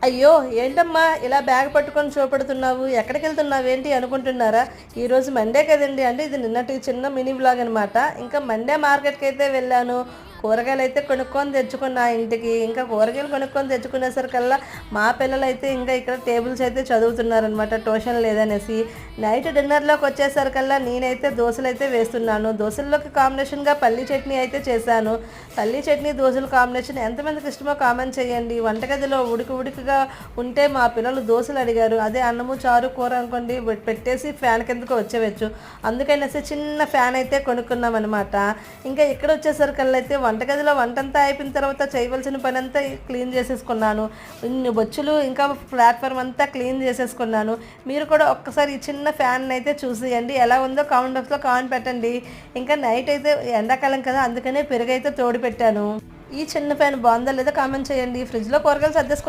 అయ్యో! ఏంటమ్మా ఇలా బ్యాగ్ పట్టుకొని చూపెడుతున్నావు? ఎక్కడికెళ్తున్నావు ఏంటి అనుకుంటున్నారా? ఈరోజు మండే కదండీ! అంటే ఇది నిన్నటి చిన్న మినీ వ్లాగ్ అనమాట. ఇంకా మండే మార్కెట్‌కైతే వెళ్ళాను. కూరగాయలైతే కొనుక్కొని తెచ్చుకున్నా ఇంటికి. ఇంకా కూరగాయలు కొనుక్కొని తెచ్చుకునేసరికల్లా మా పిల్లలైతే ఇంకా ఇక్కడ టేబుల్స్ అయితే చదువుతున్నారనమాట ట్యూషన్ లేదనేసి. నైట్ డిన్నర్‌లోకి వచ్చేసరికల్లా నేనైతే దోసలైతే వేస్తున్నాను. దోసల్లోకి కాంబినేషన్‌గా పల్లీ చట్నీ అయితే చేశాను. పల్లీ చట్నీ, దోసల కాంబినేషన్ ఎంతమందికి ఇష్టమో కామెంట్ చేయండి. వంటగదిలో ఉడికిగా ఉంటే మా పిల్లలు దోసలు అడిగారు. అదే అన్నము, చారు, కూర అనుకోండి పెట్టేసి ఫ్యాన్ కిందకు వచ్చేయచ్చు. అందుకనేసి చిన్న ఫ్యాన్ అయితే కొనుక్కున్నామన్నమాట. ఇంకా ఇక్కడ వచ్చేసరికల్లా అయితే వంటగదిలో వంటంతా అయిపోయిన తర్వాత చేయవలసిన పని అంతా క్లీన్ చేసేసుకున్నాను. ఇన్ని బొచ్చులు ఇంకా ప్లాట్ఫామ్ అంతా క్లీన్ చేసేసుకున్నాను. మీరు కూడా ఒక్కసారి ఈ చిన్న ఫ్యాన్ అయితే చూసేయండి. ఎలా ఉందో కామెంట్ బాక్స్లో కామెంట్ పెట్టండి. ఇంకా నైట్ అయితే ఎండాకాలం కదా, అందుకనే పెరుగైతే తోడు పెట్టాను. ఈ చిన్న ఫ్యాన్ బాగుందా లేదా కామెంట్ చేయండి. ఫ్రిడ్జ్లో కూరగాయలు సర్దేసుకున్నాను.